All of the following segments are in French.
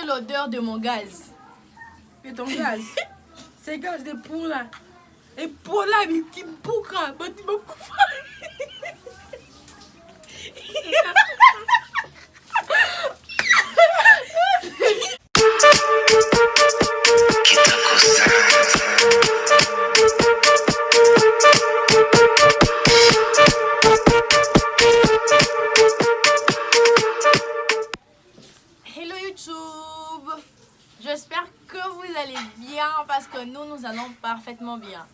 sentir l'odeur de mon gaz. Mais ton gaz, c'est gaz de pour là. Et pour là, il me bouca. Mais tu me coupes. Hello YouTube, j'espère que vous allez bien parce que nous allons parfaitement bien.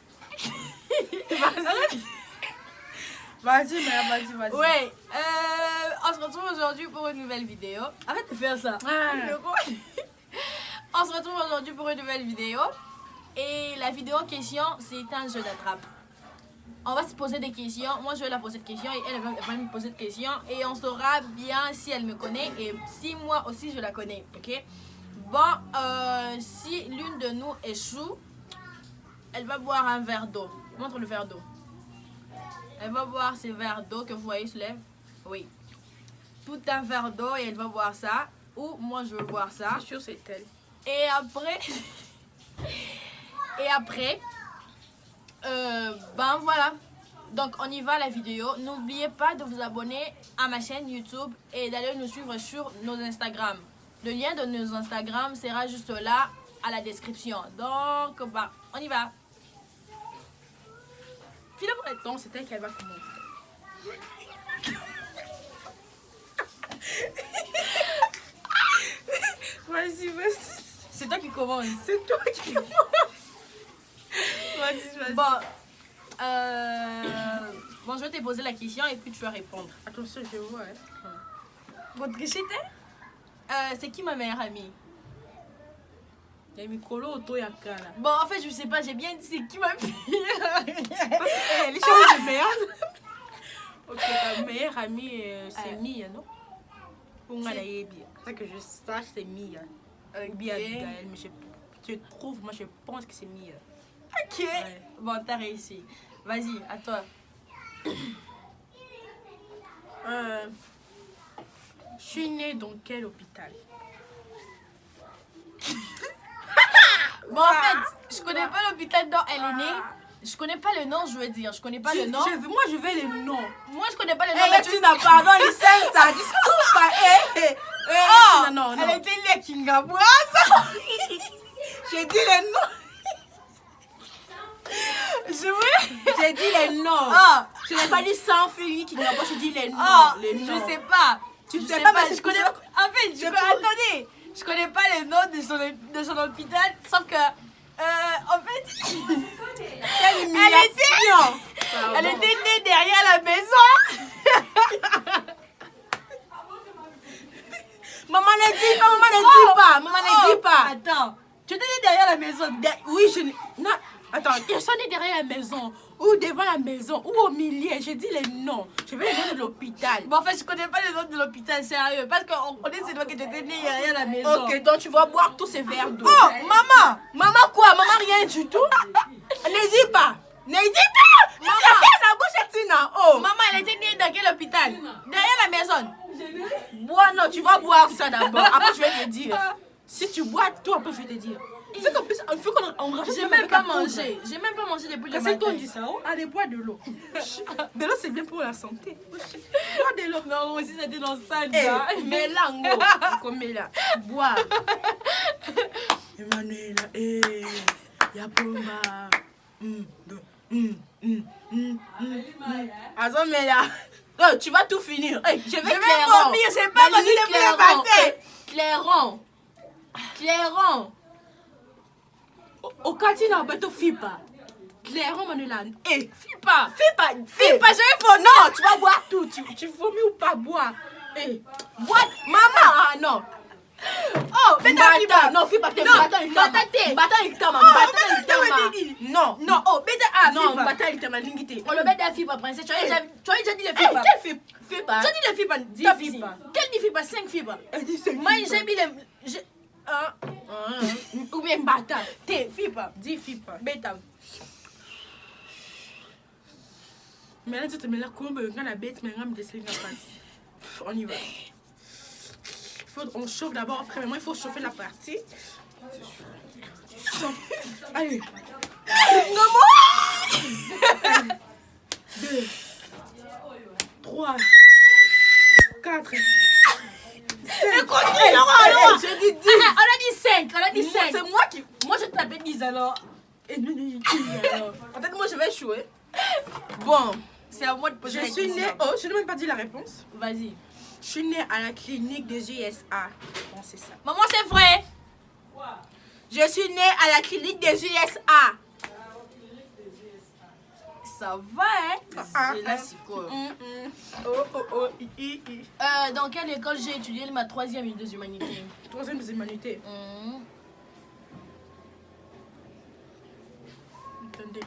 Vas-y, vas-y. Ouais, on se retrouve aujourd'hui pour une nouvelle vidéo. Arrête de faire ça. On se retrouve aujourd'hui pour une nouvelle vidéo. Et la vidéo en question, c'est un jeu d'attrape. On va se poser des questions. Moi, je vais la poser des questions et elle va me poser des questions. Et on saura bien si elle me connaît et si moi aussi je la connais. Ok? Bon, si l'une de nous échoue, elle va boire un verre d'eau. Montre le verre d'eau. Elle va boire ce verre d'eau que vous voyez se lève. Oui. Tout un verre d'eau et elle va boire ça. Ou moi, je veux boire ça. C'est sûr, c'est elle. Et après, ben voilà. Donc on y va la vidéo. N'oubliez pas de vous abonner à ma chaîne YouTube et d'aller nous suivre sur nos Instagram. Le lien de nos Instagram sera juste là à la description. Donc bah, on y va. Donc c'est elle qui va commencer. Vas-y. C'est toi qui commence. C'est toi qui commence. Vas-y. Bon, je vais te poser la question et puis tu vas répondre. Attention, je vois. Hein. Votre trichette, c'est qui ma meilleure amie? Il y a Mikolo auto yakala. Bon, en fait, je sais pas, j'ai bien dit c'est qui ma fille. Parce que les choses de merde. Ok, ta meilleure amie, c'est Mia, non? C'est ça que je sache, c'est Mia. Bien Abigail, mais je trouve, moi je pense que c'est Mia. Ok. Ouais. Bon, t'as réussi. Vas-y, à toi. Je suis née dans quel hôpital? Bon, en fait, je connais pas l'hôpital dont elle est née. Je connais pas le nom, je veux dire. Je connais pas le nom. Moi, je veux le nom. Moi, je connais pas le nom. Mais tu n'as pas dans les scènes, ça. Discours pas. Non. Elle était née à Kingaboise. J'ai dit le nom. J'ai dit les noms. Je n'ai pas dit sans fille qui n'a pas, j'ai dit les noms. Je sais pas. Tu sais pas, mais je connais. En fait, attendez. Je connais pas le nom de son hôpital, sauf que en fait, elle était née derrière la maison. Maman ne dit pas. Attends, tu étais née derrière la maison. Oui, je n'ai. Non, attends, ils sont nés derrière la maison, ou devant la maison, ou au milieu. J'ai dit les noms. Je veux les noms de l'hôpital. Bon, en fait, je connais pas les noms de l'hôpital, sérieux. Parce qu'on connaît c'est toi qui étais née derrière la maison. Ok, donc tu vas boire tous ces verres d'eau. Oh, maman! Maman quoi? Maman rien du tout. Ne dis pas. Oh. Maman, elle était née dans quel hôpital? Derrière la maison. Bois, non, tu vas boire ça d'abord. Après, je vais te dire. Si tu bois tout, après, je vais te dire. Il faut qu'on rajoute. J'ai même pas mangé. J'ai même pas mangé depuis le matin. C'est toi qui dis ça. Allez, bois de l'eau. De l'eau, c'est bien pour la santé. Bois de l'eau. Non, aussi, c'était dans ça. Mais là, comme là. Bois. Emmanuela, Yapoma. Attends, mais là. Oh, tu vas tout finir. Je vais vomir, j'ai pas mangé depuis le matin. Clairon. Au quartier, on ne fait pas. Clairon, Manuela. Fipa, je vais vomir. Non, tu vas boire tout. Tu vomis ou pas boire. Bois. Maman, non. Oh, Fipa. Non, Fipa, t'es Non, oh, bêta. Non, bata il t'a malingité. On le met à Fipa, princesse. Tu as déjà dit le Fipa. Quel Fipa? Tu as dit le Fipa. Dis Fipa. Quel dit Fipa? 5 Fipa. Moi, j'ai mis le. Ou bien bata. T'es Fipa. Dis Fipa. Bêta. Mais là, tu te mets là, comme la bête, mais on y va. on chauffe d'abord. Premièrement, il faut chauffer la partie. Allez. 2, 3, 4, 5. Je dis 10. On a dit 5. On a dit 5. C'est moi qui. Moi, je t'appelle 10 alors. Peut-être moi, je vais échouer. Bon. C'est à moi de poser la Je suis question. née. Oh, je n'ai même pas dit la réponse. Vas-y. Je suis née à la clinique des USA. Bon, c'est ça. Maman, c'est vrai. Je suis née à la clinique des USA. Ça va, hein? C'est là, c'est quoi? Dans quelle école j'ai étudié ma 3e et 2 humanités? 3e des humanités. Attendez.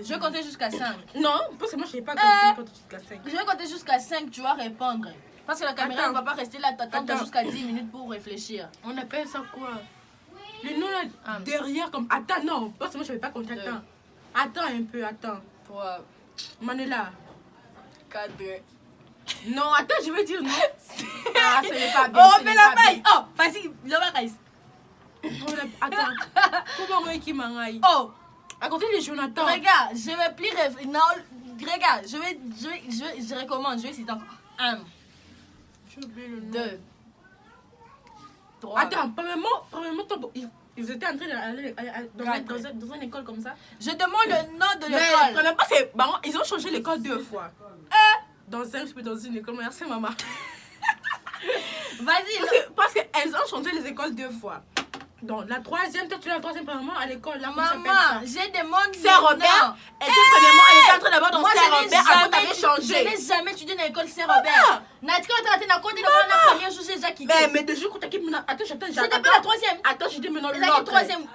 Je vais compter jusqu'à 5. Non, parce que moi, je n'ai pas compté jusqu'à 5. Je vais compter jusqu'à 5, tu vas répondre. Parce que la caméra ne va pas rester là, t'attendre Attends. jusqu'à 10 minutes pour réfléchir. On appelle ça quoi? Le nom là, derrière, comme. Attends, non, parce que moi, je ne vais pas compter. Attends. Attends un peu, attends. 3, Manela. 4. Non, attends, je vais dire non. Ah, ce n'est pas bien. Oh, mais la maille. Oh, vas-y, le maïs. Attends. Comment on qui m'enraille? Oh, à côté de Jonathan. regarde, je vais plus réfléchir. Non, regarde, je recommande. Je vais citer encore. 1, 2, 3. Attends, premièrement, ils étaient en train d'aller dans une école comme ça. Je demande le nom de Mais l'école. premièrement, c'est bon, ils ont changé l'école 2 fois. Dans une école, merci maman. Vas-y. Parce qu'elles ont changé les écoles 2 fois. Donc la 3e, toi tu es la 3e premièrement à l'école. Là, Maman, j'ai demandé. Saint-Robert. Elle était premièrement, elle était en train d'avoir dans Moi, Saint-Robert. Après, t'avais je changé. n'ai jamais étudié dans l'école Saint-Robert. Natika, tu as compté dans la première chose, j'ai déjà quitté. Mais de jour, attends, c'était pas la 3e. Attends, je dis maintenant C'est la l'autre. 3e.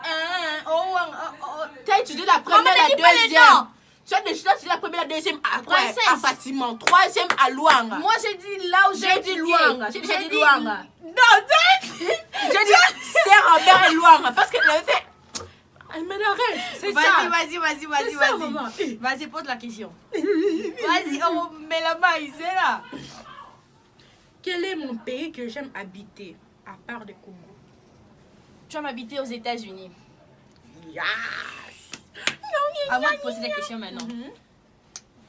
Tu as étudié la première, Maman, la t'as dit pas les deuxième. noms. Tu as déjà étudié la première, la deuxième à quoi? Princesse. À Fatimon. 3e à Luanga. Moi, j'ai dit là où j'ai J'ai dit étudié. Luanga. J'ai dit Luanga. Non, J'ai dit Saint-Robert et Luanga. Parce qu'elle avait fait. Elle m'a arrête. C'est ça. Vas-y. C'est ça, maman. Vas-y, pose la question. Vas-y, oh, mais la maille, c'est là. Quel est mon pays que j'aime habiter, à part le Congo? Tu vas m'habiter aux États-Unis. Yes. À moi de poser la question maintenant.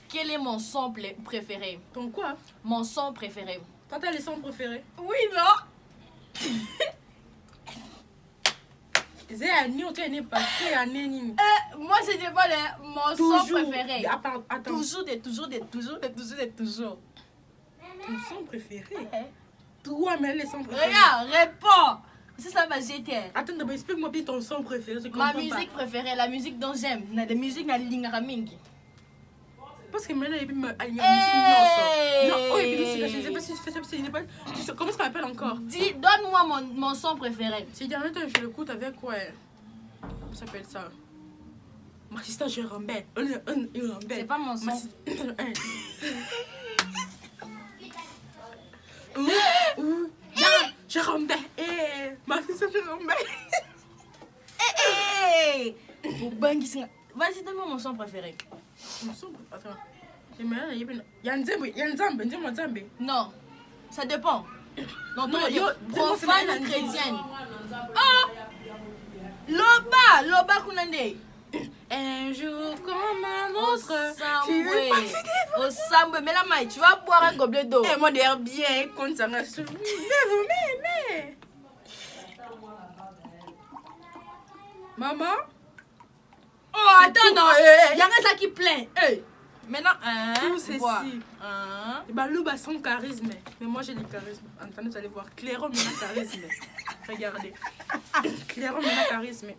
Quel est mon son préféré? Ton quoi? Mon son préféré. Toi, t'as les sons préférés? Oui, non? C'est Annie, tu es passé à Nénine. Moi, je dis pas mon son préféré. Attends. Toujours. Ton son préféré? Toi, mais les sons préférés. Regarde, réponds. C'est ça ma GTN. Attends, d'abord, explique-moi bien ton son préféré. Ma musique préférée, la musique dont j'aime. La musique na lingara mingi. Parce que maintenant, il y a musique. Non, je ne sais pas si tu fais ça. Comment ça s'appelle encore? Donne-moi mon son préféré. Si dernier temps, je l'écoute avec quoi? Comment ça s'appelle ça? Ma assistante, je rembelle. C'est pas mon son. Je rembelle. Ma assistante, je rembelle. Vas-y, donne-moi mon son préféré. Attends. Il y a un Nzambe, dis-moi Nzambe. Non, ça dépend. Non, Non, profane ou chrétienne. Ah! Loba kunande. Un jour comme un autre. Au Sambwe, mais la maille, tu vas boire un gobelet d'eau. Et moi d'ailleurs bien, quand ça m'a souvenu. Mais. Maman? Oh, attends, non. Il y a un ça qui plaint. Maintenant, tout ceci. Bah, sans charisme. Mais moi j'ai du charisme. Attendez, vous allez voir. Clairon, mais la charisme. Regardez. Clairon, mais la charisme.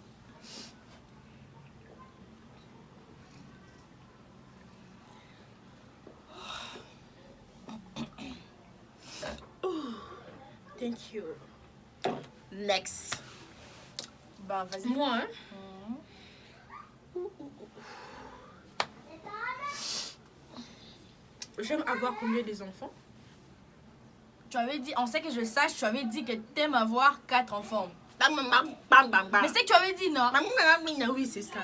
Thank you. Next. Bah, vas-y. Moi, hein? J'aime avoir combien des enfants? Tu avais dit, on sait que je sache, tu avais dit que t'aimes avoir 4 enfants. Mais Mais c'est que tu avais dit non. Oui, c'est ça.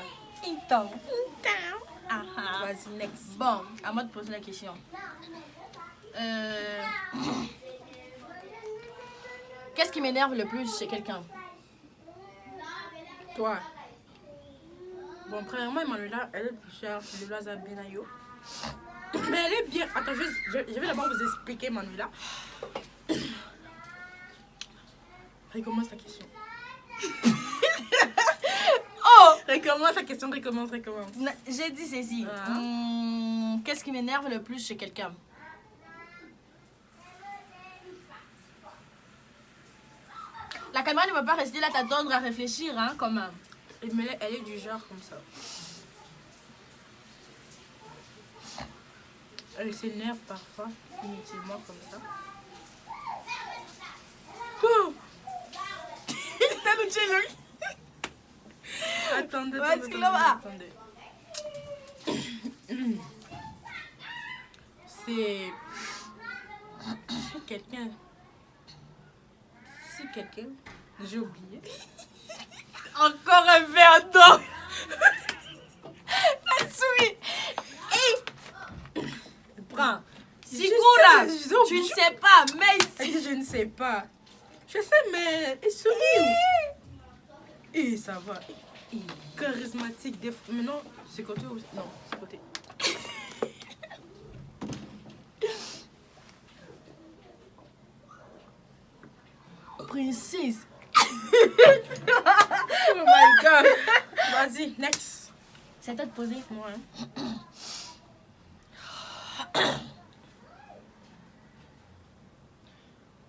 Vas-y, next. Bon, à moi de poser la question. Qu'est-ce qui m'énerve le plus chez quelqu'un? Toi. Bon, premièrement, Manuela, elle est plus chère que Loisa Benayo. Mais elle est bien. Attends, je vais d'abord vous expliquer, Manuela. Recommence ta question. Oh! Recommence ta question, recommence. J'ai dit ceci. Qu'est-ce qui m'énerve le plus chez quelqu'un? La caméra ne va pas rester là t'attendre à réfléchir, hein, quand même. Mais elle est du genre comme ça. Elle s'énerve parfois, inutilement comme ça. Oh! Attendez. C'est quelqu'un. Si quelqu'un. J'ai oublié. Encore un verre d'eau. Natsumi. Prends. Sikura, tu ne sais pas, mais... Je ne sais pas. Je sais, mais... Il sourit. Et ça va. Charismatique. Mais non, c'est côté ou... Non, c'est côté. Princesse. Oh my god. Vas-y, next. C'est à toi de poser. Ouais.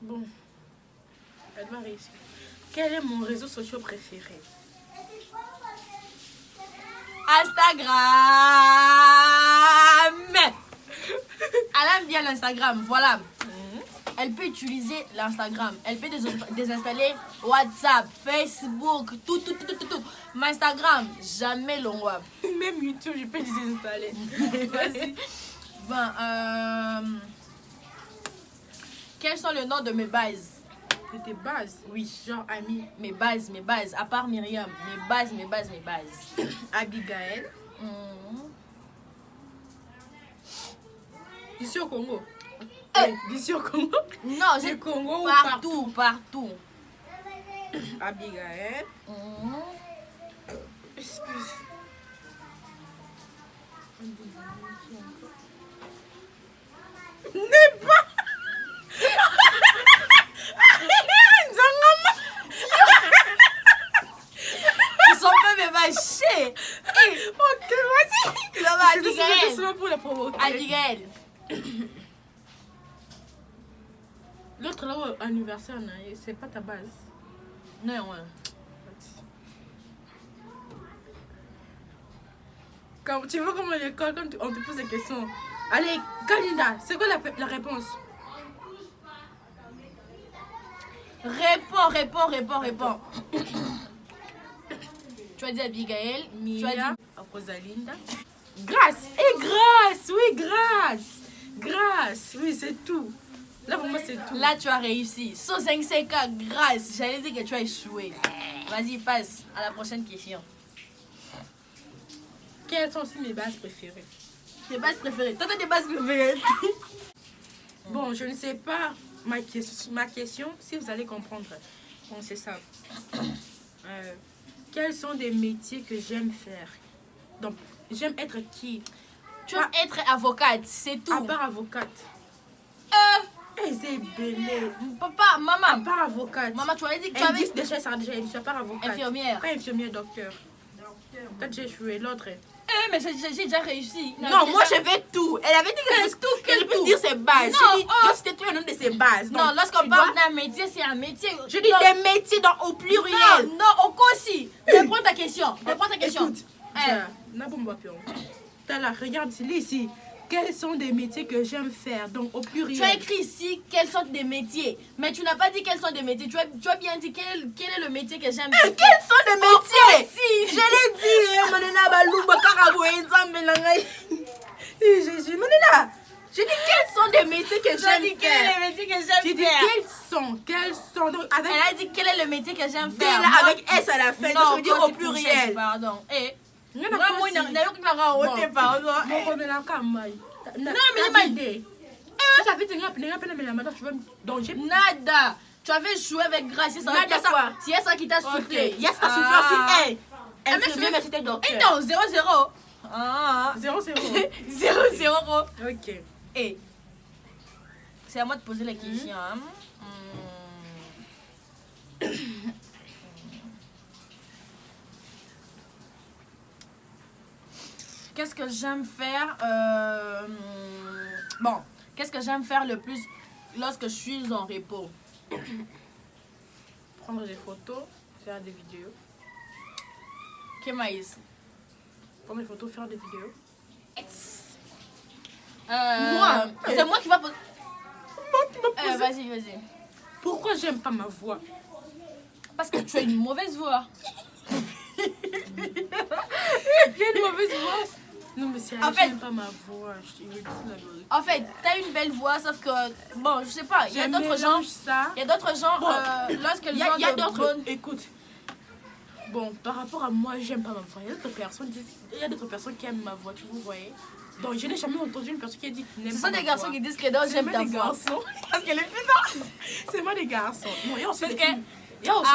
Bon. Elle va réussir. Quel est mon réseau social préféré? Instagram. Elle aime bien l'Instagram, voilà. Elle peut utiliser l'Instagram. Elle peut désinstaller WhatsApp, Facebook, tout. Mais Instagram, jamais l'on Même YouTube, je peux désinstaller. Vas-y. Bon, quels sont les noms de mes bases? De tes bases? Oui. Genre Ami. Mes bases. À part Myriam. Mes bases. Abigail. Ici au Congo. D'ici au Congo? Non, j'ai Congo partout. Abigail. Excuse. N'est pas. Ils sont pas mes machins. Ok, vas-y. C'est seulement pour la provoquer. Abigail. L'autre là, anniversaire, c'est pas ta base. Non, ouais. Quand, tu vois comment l'école, quand on te pose des questions. Allez, Kalinda, c'est quoi la réponse? Réponds. Tu as dit Abigail, Mia, tu as dit Rosalinda. Grâce, Grâce, oui, c'est tout. Là, pour moi, c'est tout. Là, tu as réussi. 105 grâce. J'allais dire que tu as échoué. Vas-y, passe à la prochaine question. Quelles sont aussi mes bases préférées? Tes bases préférées. T'as tes bases préférées. Bon, je ne sais pas ma question, si vous allez comprendre. Bon, c'est ça. Quels sont des métiers que j'aime faire? Donc, j'aime être qui? Tu veux être avocate, c'est tout. À part avocate. C'est belé. Papa, maman. À part avocate. Maman, tu avais dit que tu avais... Déjà, ça déjà, je suis à part avocate. Infirmière. Pas infirmière, docteur. Peut-être j'ai échoué. L'autre. Mais j'ai déjà réussi. Non, moi je vais tout. Elle avait dit que tout, qu'elle peut dire ses bases. Non, je dis, c'était tout le nom de ses bases. Non, lorsqu'on parle d'un métier, c'est un métier. Je dis des métiers au pluriel. Non, au aussi. Réponds ta question. Écoute, regarde ici. Quels sont des métiers que j'aime faire? Donc au pluriel. Tu as écrit ici quels sont des métiers. Mais tu n'as pas dit quels sont des métiers. Tu as bien dit quel est le métier que j'aime faire. Quels sont des métiers? Si. Je l'ai dit. J'ai dit quels sont des métiers que j'aime faire. J'ai dit quels sont. Donc, avec... Elle a dit quel est le métier que j'aime faire. Là, avec S à la fin. Non, ça veut dire au pluriel. Pardon. Non, mais j'avais tenu à donc j'ai nada. Tu avais joué avec Grace. C'est ça qui t'a soufflé. Yes, t'as soufflé aussi. Hey, infirmière, mais c'était docteur. Non, 0-0. Ah. 0-0. 0-0. Ok. Et c'est à moi de poser la question. Hein. Qu'est-ce que j'aime faire Bon, qu'est-ce que j'aime faire le plus lorsque je suis en repos? Prendre des photos, faire des vidéos. Que mais? Prendre des photos, faire des vidéos. Moi, c'est moi qui va poser. Vas-y. Pourquoi j'aime pas ma voix? Parce que tu as une mauvaise voix. J'ai une mauvaise voix. Non, mais c'est j'aime pas ma voix. Je te dis la vérité. En fait, t'as une belle voix, sauf que bon, je sais pas. Il y a d'autres gens. Il y a d'autres gens lorsqu'ils ont y a de d'autres. bonnes. Écoute. Bon, par rapport à moi, j'aime pas ma voix. Il y a d'autres personnes qui aiment ma voix, tu vous voyez. Donc, je n'ai jamais entendu une personne qui a dit qu'il n'aime Ce pas sont ma des garçons voix. qui disent que non, j'aime ta voix. Garçons. Parce qu'elle est fille. C'est moi des garçons. Non, il y a aussi Parce des que- filles. Il y a aussi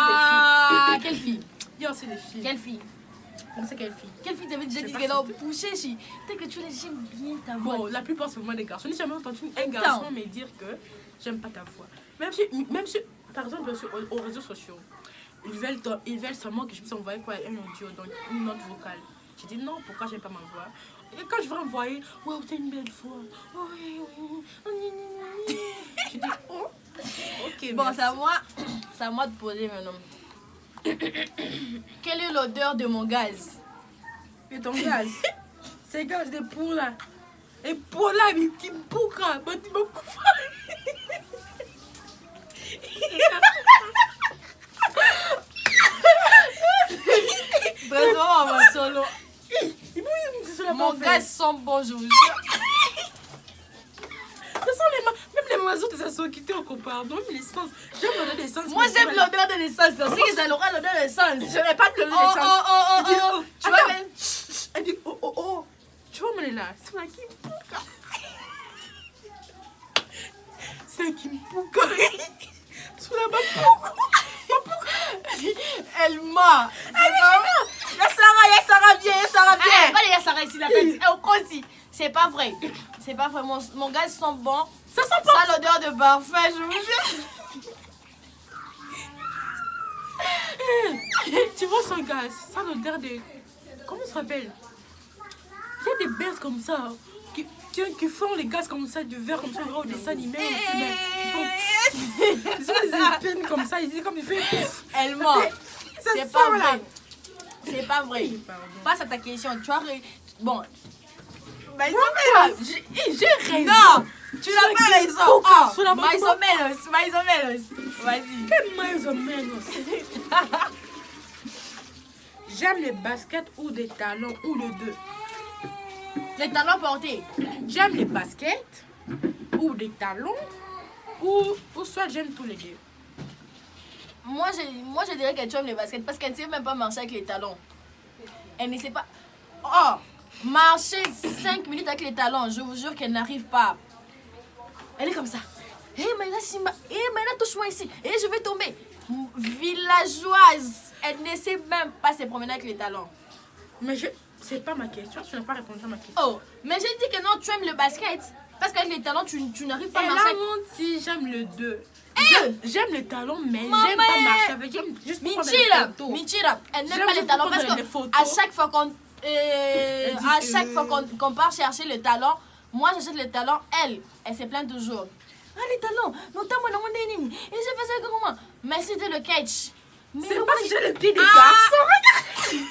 Quelle fille? des filles. Il y a aussi des filles. Quelle fille? Comment c'est quelle fille? Quelle fille t'avait déjà Je dit sais que pas non, si poussé, si. Peut-être que tu l'as j'aime bien ta voix. Bon, la plupart c'est vraiment des garçons. Je n'ai jamais entendu un garçon me dire que j'aime pas ta voix. Même si par exemple, aux réseaux sociaux, ils veulent seulement que je puisse envoyer quoi, un audio, donc une note vocale. J'ai dit non, pourquoi j'aime pas ma voix? Et quand je vais envoyer, wow, t'as une belle voix. Oh, oui. Je dis, oh, ok. Bon, merci. c'est à moi de poser maintenant. Quelle est l'odeur de mon gaz? Et ton gaz, c'est gaz de pour là. Et pour là, mais qui me bouca, mais tu me coupes. Vraiment, mon solo. Mon Mon gaz sent bon, je vous jure. Même les oiseaux de ça sont quittés en comparaison. Même l'essence. J'aime l'odeur de l'essence. Moi, j'aime l'odeur de l'essence. C'est que ça aura l'odeur de l'essence. Je n'ai pas de l'odeur de Oh. l'essence. Tu vois, Attends. Elle dit oh. Tu vois, mon là, c'est la qui me bouca. C'est qui me bouca. Sous la bas. elle ment. Ya Sarah bien. Allez, il y a Sarah ici, la petite. Au Consi. C'est pas vrai. C'est pas vrai. Mon gaz sent bon. Ça sent pas. Ça a l'odeur de parfum, je vous jure. Tu vois son gaz, ça a l'odeur de... Comment ça s'appelle? Il y a des bêtes comme ça qui font les gaz comme ça, du verre comme ça, au dessin animé. Ils ont des épines comme ça, ils disent comme ils font... Elle ment. Ça C'est sent, pas là. vrai. C'est pas vrai. Passe à ta question. Tu as... Bon. Bah, ils ont J'ai raison. Non, tu n'as pas raison. Sous la Mais ils sont menos. Vas-y. Quel mais ou menos. J'aime les baskets ou des talons ou les deux. Les talons portés. J'aime les baskets ou des talons ou soit j'aime tous les deux. Moi, je dirais que tu aimes les baskets parce qu'elle ne sait même pas marcher avec les talons. Elle ne sait pas... Oh, marcher 5 minutes avec les talons, je vous jure qu'elle n'arrive pas. Elle est comme ça. Hé, Maïla, touche-moi ici. Hé, je vais tomber. Villageoise. Elle ne sait même pas se promener avec les talons. Mais c'est pas ma question, tu n'as pas répondu à ma question. Oh, mais j'ai dit que non, tu aimes le basket. Parce qu'avec les talons, tu n'arrives pas à Et marcher là, avec... si j'aime le deux. Hey! J'aime les talons, mais Maman! j'aime pas marcher avec. J'aime juste pour prendre des photos. Mentira. Elle n'aime J'aime pas les juste talons pour parce prendre que des photos. à chaque fois qu'on part chercher le talon, moi j'achète le talon, elle se plaint toujours. Ah, les talons, notamment dans mon dénime. Et je fais ça comment? Mais c'était le catch. Mais C'est le pas moi, si j'ai le pied des Ah! garçons.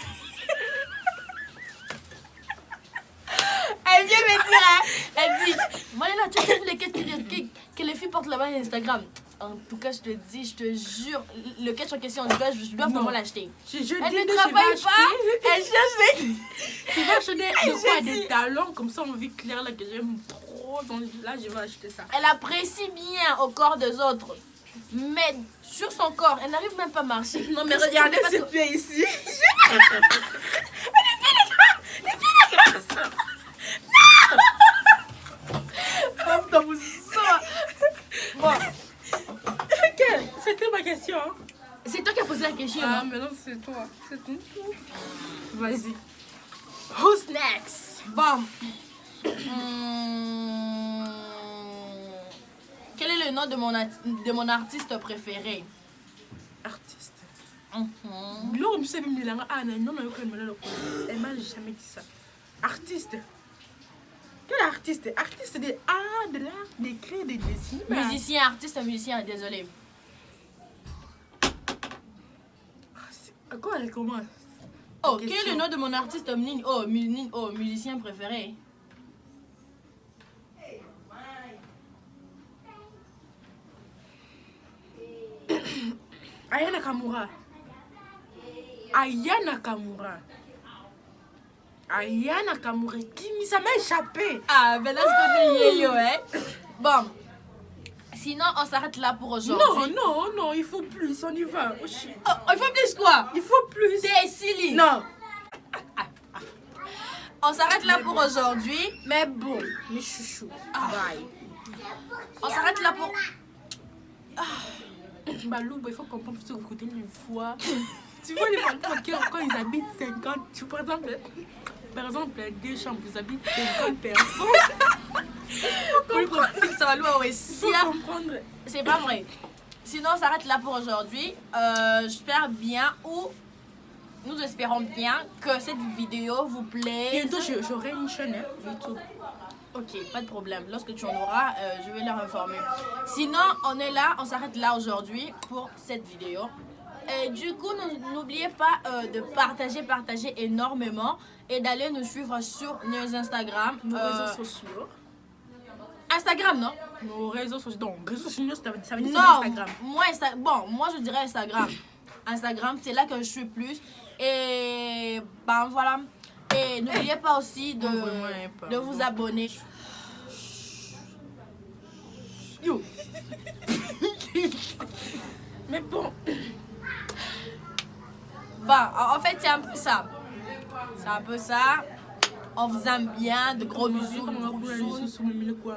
Elle vient me dire, hein, elle dit, Malena, tu as vu les catchs que les filles portent là-bas sur Instagram? En tout cas, je te dis, je te jure, le catch en question, je dois vraiment l'acheter. Je Elle dis, ne travaille pas, elle cherche les... Tu vas acheter des talons comme ça en vie claire là que j'aime trop. Donc là, je vais acheter ça. Elle apprécie bien au corps des autres. Mais sur son corps, elle n'arrive même pas à marcher. Non, mais regardez Parce ce que- pied ici. Bon, Ok, c'est C'est toi qui as posé la question. Ah, non? mais non, c'est toi. C'est ton tour. Vas-y. Who's next? Bon. Quel est le nom de mon artiste préféré? Artiste. Mhm. L'homme, tu sais, même les langues. Ah, non, non, non, elle m'a jamais dit ça. Artiste. Quel artiste? Artiste de art, de l'art, d'écrire, de dessiner. Musicien, artiste, musicien, désolé. Quoi, elle commence? Oh, quel est le nom de mon artiste musicien préféré? Aya Nakamura. Aya Nakamura. Aya Nakamura. Qui ça m'a échappé? Ah, ben là, je connais Yeyo, hein. Bon. Sinon, on s'arrête là pour aujourd'hui. Non, il faut plus, on y va. Oh, Oh, il faut plus quoi? il faut plus. T'es silly. Non. On s'arrête là pour aujourd'hui. Mais bon, mes chouchous. Bye. On s'arrête là pour... Balou, il faut comprendre ce côté une fois. Tu vois les gens quand ils habitent 50, tu par exemple, deux chambres, vous habitez 50 personnes. Ça va loin, ouais. Il faut comprendre. C'est pas vrai. Sinon, on s'arrête là pour aujourd'hui. J'espère bien ou nous espérons bien que cette vidéo vous plaise. Bientôt, j'aurai une chaîne YouTube. Ok, pas de problème. Lorsque tu en auras, je vais leur informer. Sinon, on est là, on s'arrête là aujourd'hui pour cette vidéo. Et du coup, n'oubliez pas de partager énormément et d'aller nous suivre sur nos Instagram. Nos réseaux sociaux. Instagram, non? Nos réseaux sociaux. Donc, réseaux sociaux, ça veut dire Non, Instagram. moi je dirais Instagram. Instagram, c'est là que je suis plus. Et ben voilà. Et n'oubliez pas aussi de vous abonner. Yo. Mais bon. Bon, en fait, c'est un peu ça. C'est un peu ça. On vous aime bien. De gros bisous. On va